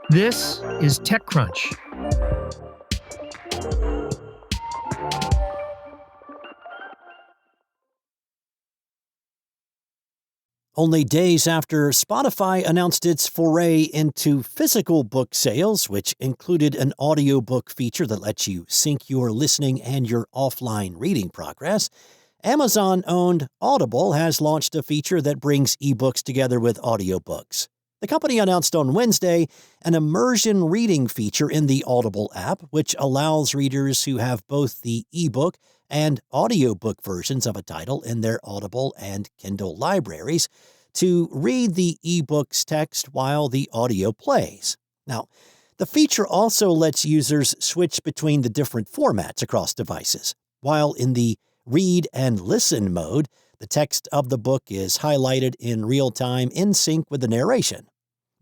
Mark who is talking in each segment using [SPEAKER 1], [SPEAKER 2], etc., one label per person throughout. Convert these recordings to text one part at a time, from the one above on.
[SPEAKER 1] This is TechCrunch.
[SPEAKER 2] Only days after Spotify announced its foray into physical book sales, which included an audiobook feature that lets you sync your listening and your offline reading progress, Amazon-owned Audible has launched a feature that brings ebooks together with audiobooks. The company announced on Wednesday an immersion reading feature in the Audible app, which allows readers who have both the ebook and audiobook versions of a title in their Audible and Kindle libraries to read the ebook's text while the audio plays. Now, the feature also lets users switch between the different formats across devices. While in the read and listen mode, the text of the book is highlighted in real time in sync with the narration.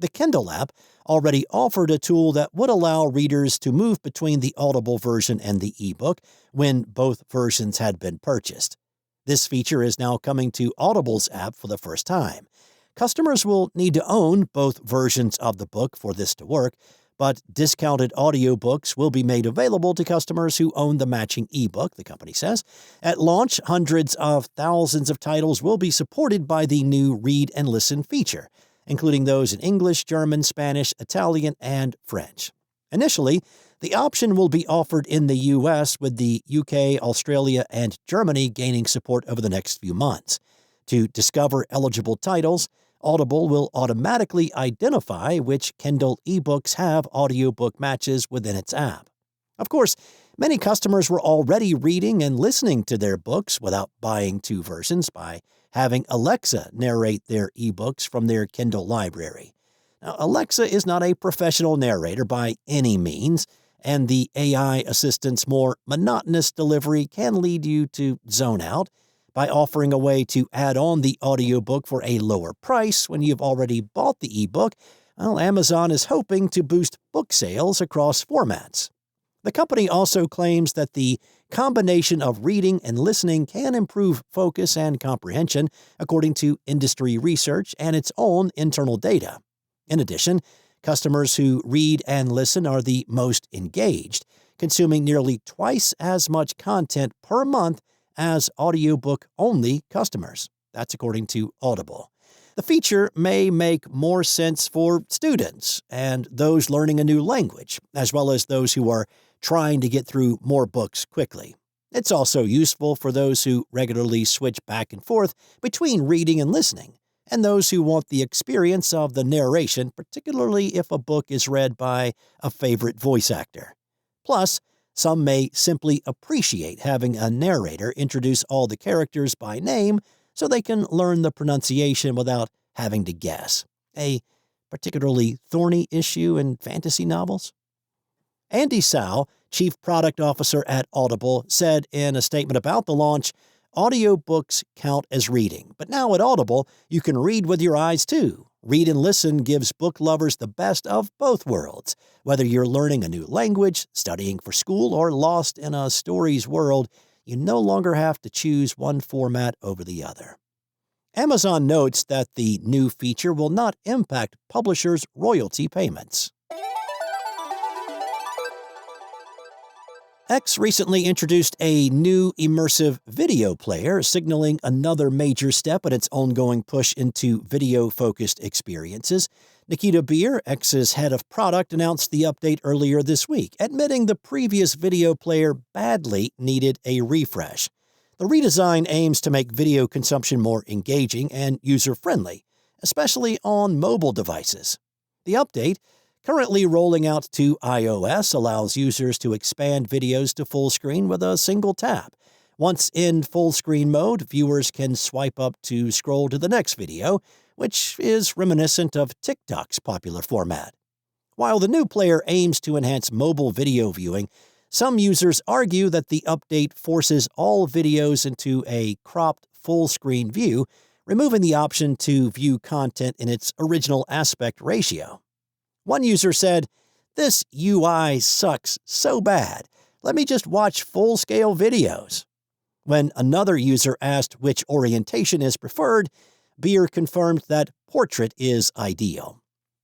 [SPEAKER 2] The Kindle app already offered a tool that would allow readers to move between the Audible version and the ebook when both versions had been purchased. This feature is now coming to Audible's app for the first time. Customers will need to own both versions of the book for this to work, but discounted audiobooks will be made available to customers who own the matching ebook, the company says. At launch, hundreds of thousands of titles will be supported by the new Read and Listen feature, including those in English, German, Spanish, Italian, and French. Initially, the option will be offered in the U.S., with the UK, Australia, and Germany gaining support over the next few months. To discover eligible titles, Audible will automatically identify which Kindle ebooks have audiobook matches within its app. Of course, many customers were already reading and listening to their books without buying two versions by having Alexa narrate their ebooks from their Kindle library. Now, Alexa is not a professional narrator by any means, and the AI assistant's more monotonous delivery can lead you to zone out. By offering a way to add on the audiobook for a lower price when you've already bought the ebook, Amazon is hoping to boost book sales across formats. The company also claims that the combination of reading and listening can improve focus and comprehension, according to industry research and its own internal data. In addition, customers who read and listen are the most engaged, consuming nearly twice as much content per month as audiobook-only customers. That's according to Audible. The feature may make more sense for students and those learning a new language, as well as those who are trying to get through more books quickly. It's also useful for those who regularly switch back and forth between reading and listening, and those who want the experience of the narration, particularly if a book is read by a favorite voice actor. Plus, some may simply appreciate having a narrator introduce all the characters by name so they can learn the pronunciation without having to guess. A particularly thorny issue in fantasy novels? Andy Sau, Chief Product Officer at Audible, said in a statement about the launch, "Audiobooks count as reading, but now at Audible, you can read with your eyes too. Read and Listen gives book lovers the best of both worlds. Whether you're learning a new language, studying for school, or lost in a story's world, you no longer have to choose one format over the other." Amazon notes that the new feature will not impact publishers' royalty payments. X recently introduced a new immersive video player, signaling another major step in its ongoing push into video-focused experiences. Nikita Beer, X's head of product, announced the update earlier this week, admitting the previous video player badly needed a refresh. The redesign aims to make video consumption more engaging and user-friendly, especially on mobile devices. The update, currently rolling out to iOS, allows users to expand videos to full screen with a single tap. Once in full screen mode, viewers can swipe up to scroll to the next video, which is reminiscent of TikTok's popular format. While the new player aims to enhance mobile video viewing, some users argue that the update forces all videos into a cropped full-screen view, removing the option to view content in its original aspect ratio. One user said, "This UI sucks so bad. Let me just watch full-scale videos." When another user asked which orientation is preferred, Beer confirmed that portrait is ideal.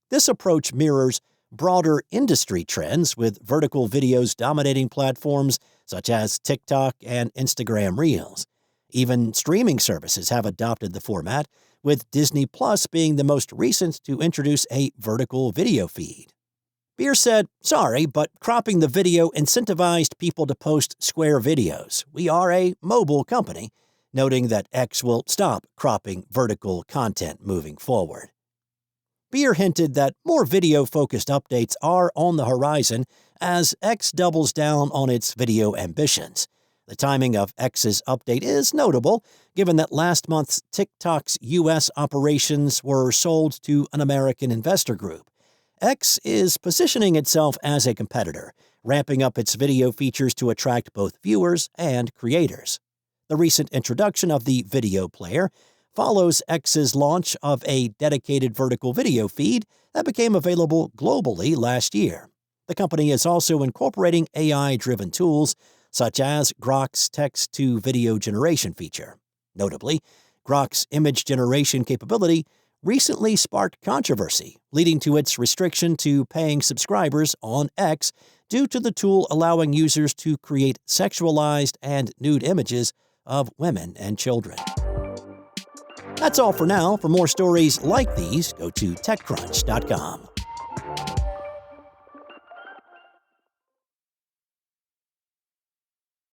[SPEAKER 2] This approach mirrors broader industry trends, with vertical videos dominating platforms such as TikTok and Instagram Reels. Even streaming services have adopted the format, with Disney Plus being the most recent to introduce a vertical video feed. Beer said, "Sorry, but cropping the video incentivized people to post square videos. We are a mobile company," noting that X will stop cropping vertical content moving forward. Beer hinted that more video-focused updates are on the horizon as X doubles down on its video ambitions. The timing of X's update is notable, given that last month's TikTok's U.S. operations were sold to an American investor group. X is positioning itself as a competitor, ramping up its video features to attract both viewers and creators. The recent introduction of the video player follows X's launch of a dedicated vertical video feed that became available globally last year. The company is also incorporating AI-driven tools such as Grok's text-to-video generation feature. Notably, Grok's image generation capability recently sparked controversy, leading to its restriction to paying subscribers on X due to the tool allowing users to create sexualized and nude images of women and children. That's all for now. For more stories like these, go to TechCrunch.com.